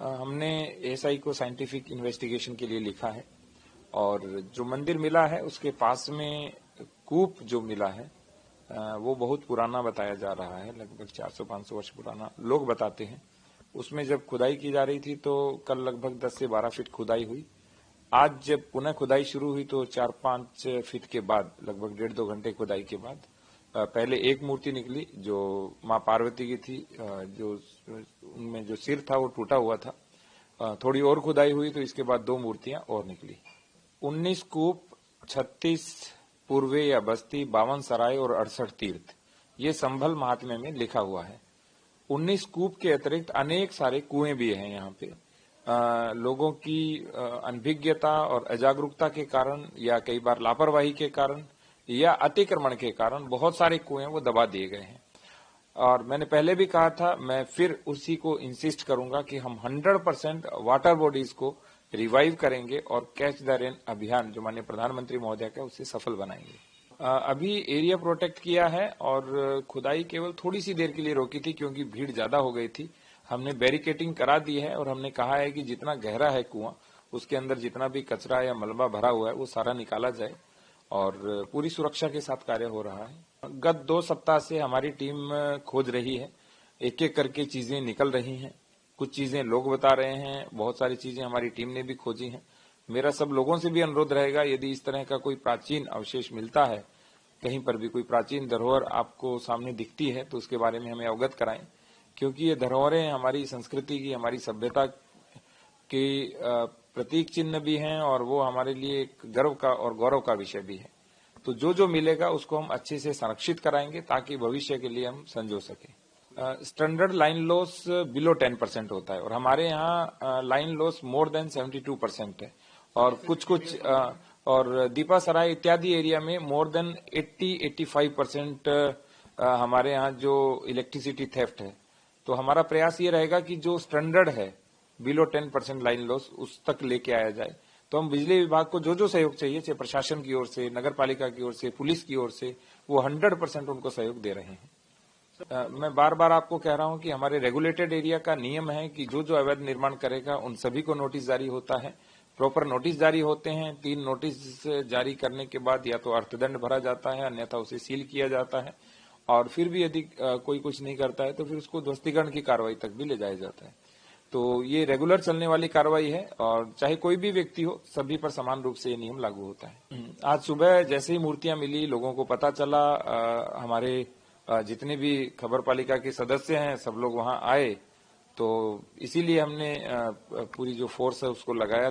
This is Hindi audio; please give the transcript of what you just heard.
हमने एएसआई को साइंटिफिक इन्वेस्टिगेशन के लिए लिखा है और जो मंदिर मिला है उसके पास में कूप जो मिला है वो बहुत पुराना बताया जा रहा है, लगभग 400-500 वर्ष पुराना लोग बताते हैं। उसमें जब खुदाई की जा रही थी तो कल लगभग 10 से 12 फीट खुदाई हुई। आज जब पुनः खुदाई शुरू हुई तो 4-5 फीट के बाद, लगभग 1.5-2 घंटे खुदाई के बाद पहले एक मूर्ति निकली जो मां पार्वती की थी, जो उनमें जो सिर था वो टूटा हुआ था। थोड़ी और खुदाई हुई तो इसके बाद 2 मूर्तियां और निकली। 19 कूप, 36 पूर्वे या बस्ती, 52 सराय और 68 तीर्थ, ये संभल महात्म्य में लिखा हुआ है। 19 कूप के अतिरिक्त अनेक सारे कुएं भी हैं यहाँ पे। लोगों की अनभिज्ञता और अजागरूकता के कारण या कई बार लापरवाही के कारण या अतिक्रमण के कारण बहुत सारे कुएं वो दबा दिए गए हैं। और मैंने पहले भी कहा था, मैं फिर उसी को इंसिस्ट करूंगा कि हम 100% वाटर बॉडीज को रिवाइव करेंगे और कैच द रेन अभियान जो माननीय प्रधानमंत्री महोदय का उससे सफल बनाएंगे। अभी एरिया प्रोटेक्ट किया है और खुदाई केवल थोड़ी सी देर के लिए रोकी थी क्योंकि भीड़ ज्यादा हो गई थी। हमने बैरिकेटिंग करा दी है और हमने कहा है कि जितना गहरा है कुआं उसके अंदर जितना भी कचरा या मलबा भरा हुआ है वो सारा निकाला जाए और पूरी सुरक्षा के साथ कार्य हो रहा है। गत 2 सप्ताह से हमारी टीम खोज रही है, एक एक करके चीजें निकल रही हैं। कुछ चीजें लोग बता रहे हैं, बहुत सारी चीजें हमारी टीम ने भी खोजी हैं। मेरा सब लोगों से भी अनुरोध रहेगा, यदि इस तरह का कोई प्राचीन अवशेष मिलता है, कहीं पर भी कोई प्राचीन धरोहर आपको सामने दिखती है तो उसके बारे में हमें अवगत कराएं, क्योंकि ये धरोहरें हमारी संस्कृति की, हमारी सभ्यता के प्रतीक चिन्ह भी हैं और वो हमारे लिए एक गर्व का और गौरव का विषय भी है। तो जो जो मिलेगा उसको हम अच्छे से संरक्षित कराएंगे ताकि भविष्य के लिए हम संजो सके। स्टैंडर्ड लाइन लॉस बिलो 10% होता है और हमारे यहाँ लाइन लॉस मोर देन 72% है और कुछ और दीपा सराय इत्यादि एरिया में मोर देन 80-85% हमारे यहाँ जो इलेक्ट्रिसिटी थेफ्ट है। तो हमारा प्रयास ये रहेगा कि जो स्टैंडर्ड है बिलो 10% लाइन लॉस उस तक लेके आया जाए। तो हम बिजली विभाग को जो जो सहयोग चाहिए, चाहे प्रशासन की ओर से, नगर पालिका की ओर से, पुलिस की ओर से, वो 100% उनको सहयोग दे रहे हैं। मैं बार बार आपको कह रहा हूं कि हमारे रेगुलेटेड एरिया का नियम है कि जो जो अवैध निर्माण करेगा उन सभी को नोटिस जारी होता है, प्रॉपर नोटिस जारी होते हैं। 3 नोटिस जारी करने के बाद या तो अर्थदंड भरा जाता है, अन्यथा उसे सील किया जाता है और फिर भी यदि कोई कुछ नहीं करता है तो फिर उसको ध्वस्तीकरण की कार्रवाई तक भी ले जाया जाता है। तो ये रेगुलर चलने वाली कार्रवाई है और चाहे कोई भी व्यक्ति हो, सभी पर समान रूप से ये नियम लागू होता है। आज सुबह जैसे ही मूर्तियां मिली, लोगों को पता चला, हमारे जितने भी खबर पालिका के सदस्य हैं सब लोग वहां आए, तो इसीलिए हमने पूरी जो फोर्स है उसको लगाया।